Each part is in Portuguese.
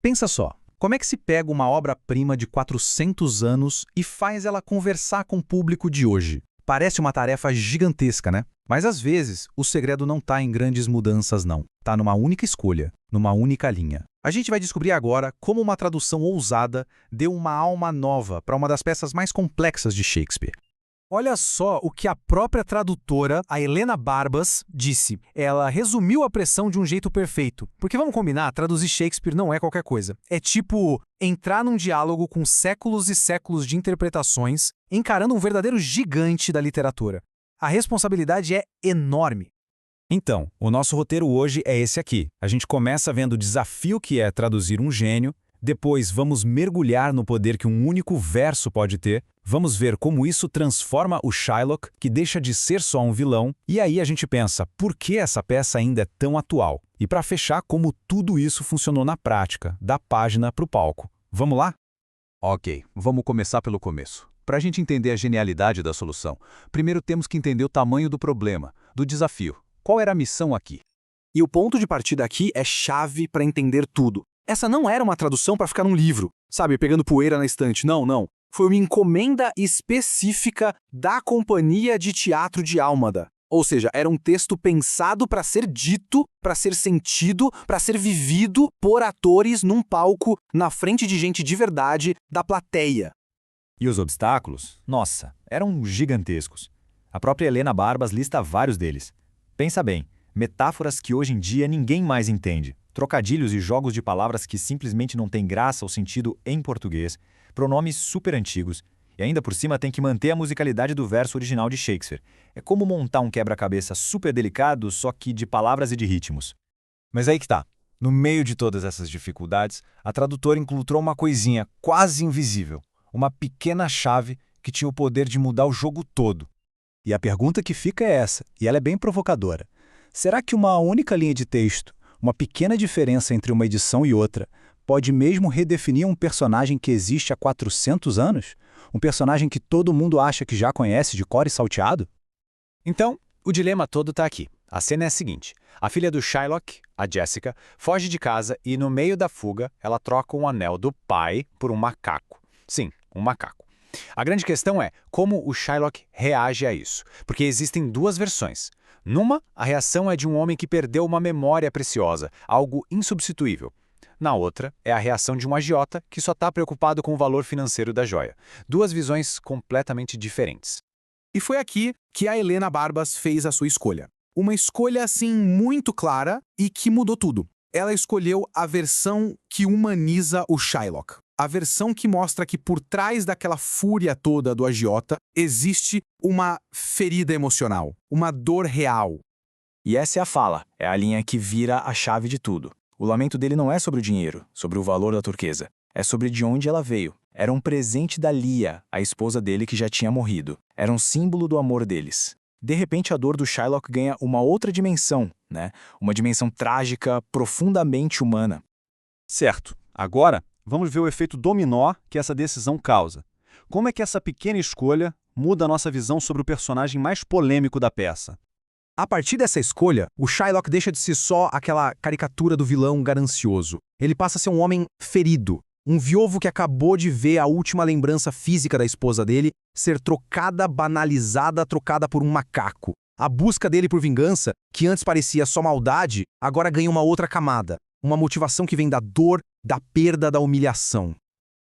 Pensa só, como é que se pega uma obra-prima de 400 anos e faz ela conversar com o público de hoje? Parece uma tarefa gigantesca, né? Mas às vezes, o segredo não está em grandes mudanças não. Está numa única escolha, numa única linha. A gente vai descobrir agora como uma tradução ousada deu uma alma nova para uma das peças mais complexas de Shakespeare. Olha só o que a própria tradutora, a Helena Barbas, disse. Ela resumiu a pressão de um jeito perfeito. Porque vamos combinar, traduzir Shakespeare não é qualquer coisa. É tipo entrar num diálogo com séculos e séculos de interpretações, encarando um verdadeiro gigante da literatura. A responsabilidade é enorme. Então, o nosso roteiro hoje é esse aqui. A gente começa vendo o desafio que é traduzir um gênio, depois vamos mergulhar no poder que um único verso pode ter, vamos ver como isso transforma o Shylock, que deixa de ser só um vilão, e aí a gente pensa, por que essa peça ainda é tão atual? E para fechar, como tudo isso funcionou na prática, da página para o palco. Vamos lá? Ok, vamos começar pelo começo. Para a gente entender a genialidade da solução, primeiro temos que entender o tamanho do problema, do desafio. Qual era a missão aqui? E o ponto de partida aqui é chave para entender tudo. Essa não era uma tradução para ficar num livro, sabe, pegando poeira na estante. Não. Foi uma encomenda específica da Companhia de Teatro de Almada. Ou seja, era um texto pensado para ser dito, para ser sentido, para ser vivido por atores num palco, na frente de gente de verdade, da plateia. E os obstáculos? Nossa, eram gigantescos. A própria Helena Barbas lista vários deles. Pensa bem, metáforas que hoje em dia ninguém mais entende. Trocadilhos e jogos de palavras que simplesmente não têm graça ou sentido em português, pronomes super antigos, e ainda por cima tem que manter a musicalidade do verso original de Shakespeare. É como montar um quebra-cabeça super delicado, só que de palavras e de ritmos. Mas aí que tá. No meio de todas essas dificuldades, a tradutora encontrou uma coisinha quase invisível, uma pequena chave que tinha o poder de mudar o jogo todo. E a pergunta que fica é essa, e ela é bem provocadora. Será que uma única linha de texto, uma pequena diferença entre uma edição e outra, pode mesmo redefinir um personagem que existe há 400 anos? Um personagem que todo mundo acha que já conhece de cor e salteado? Então, o dilema todo está aqui. A cena é a seguinte. A filha do Shylock, a Jessica, foge de casa e, no meio da fuga, ela troca um anel do pai por um macaco. Sim, um macaco. A grande questão é como o Shylock reage a isso, porque existem duas versões. Numa, a reação é de um homem que perdeu uma memória preciosa, algo insubstituível. Na outra, é a reação de um agiota que só está preocupado com o valor financeiro da joia. Duas visões completamente diferentes. E foi aqui que a Helena Barbas fez a sua escolha. Uma escolha, assim, muito clara e que mudou tudo. Ela escolheu a versão que humaniza o Shylock. A versão que mostra que por trás daquela fúria toda do agiota existe uma ferida emocional, uma dor real. E essa é a fala, é a linha que vira a chave de tudo. O lamento dele não é sobre o dinheiro, sobre o valor da turquesa. É sobre de onde ela veio. Era um presente da Lia, a esposa dele que já tinha morrido. Era um símbolo do amor deles. De repente, a dor do Shylock ganha uma outra dimensão, né? Uma dimensão trágica, profundamente humana. Certo. Agora, vamos ver o efeito dominó que essa decisão causa. Como é que essa pequena escolha muda a nossa visão sobre o personagem mais polêmico da peça? A partir dessa escolha, o Shylock deixa de ser só aquela caricatura do vilão ganancioso. Ele passa a ser um homem ferido, um viúvo que acabou de ver a última lembrança física da esposa dele ser trocada, banalizada, trocada por um macaco. A busca dele por vingança, que antes parecia só maldade, agora ganha uma outra camada. Uma motivação que vem da dor, da perda, da humilhação.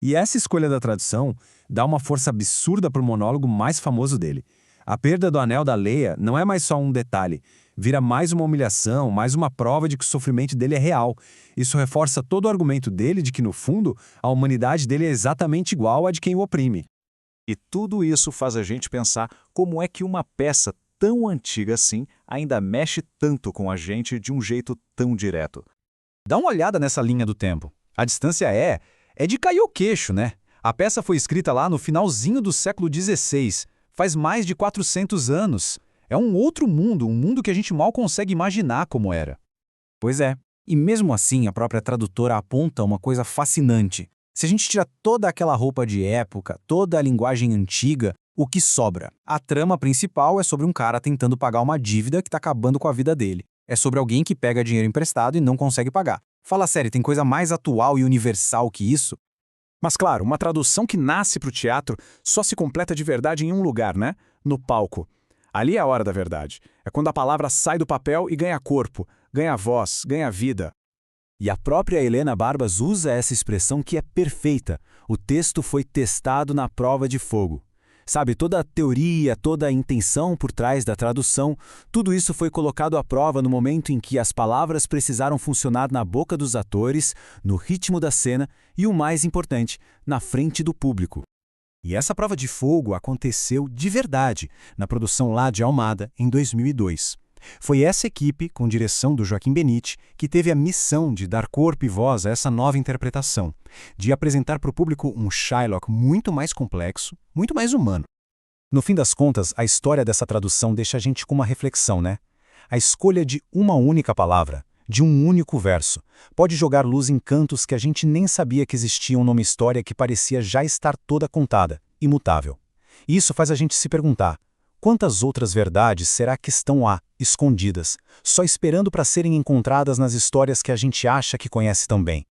E essa escolha da tradução dá uma força absurda para o monólogo mais famoso dele. A perda do anel da Leia não é mais só um detalhe, vira mais uma humilhação, mais uma prova de que o sofrimento dele é real. Isso reforça todo o argumento dele de que, no fundo, a humanidade dele é exatamente igual à de quem o oprime. E tudo isso faz a gente pensar como é que uma peça tão antiga assim ainda mexe tanto com a gente de um jeito tão direto. Dá uma olhada nessa linha do tempo. A distância é de cair o queixo, né? A peça foi escrita lá no finalzinho do século XVI, faz mais de 400 anos. É um outro mundo, um mundo que a gente mal consegue imaginar como era. Pois é. E mesmo assim, a própria tradutora aponta uma coisa fascinante. Se a gente tira toda aquela roupa de época, toda a linguagem antiga, o que sobra? A trama principal é sobre um cara tentando pagar uma dívida que está acabando com a vida dele. É sobre alguém que pega dinheiro emprestado e não consegue pagar. Fala sério, tem coisa mais atual e universal que isso? Mas claro, uma tradução que nasce para o teatro só se completa de verdade em um lugar, né? No palco. Ali é a hora da verdade. É quando a palavra sai do papel e ganha corpo, ganha voz, ganha vida. E a própria Helena Barbas usa essa expressão que é perfeita. O texto foi testado na prova de fogo. Sabe, toda a teoria, toda a intenção por trás da tradução, tudo isso foi colocado à prova no momento em que as palavras precisaram funcionar na boca dos atores, no ritmo da cena e, o mais importante, na frente do público. E essa prova de fogo aconteceu de verdade, na produção lá de Almada, em 2002. Foi essa equipe, com direção do Joaquim Benite, que teve a missão de dar corpo e voz a essa nova interpretação, de apresentar para o público um Shylock muito mais complexo, muito mais humano. No fim das contas, a história dessa tradução deixa a gente com uma reflexão, né? A escolha de uma única palavra, de um único verso, pode jogar luz em cantos que a gente nem sabia que existiam numa história que parecia já estar toda contada, imutável. E isso faz a gente se perguntar: quantas outras verdades será que estão lá, escondidas, só esperando para serem encontradas nas histórias que a gente acha que conhece tão bem?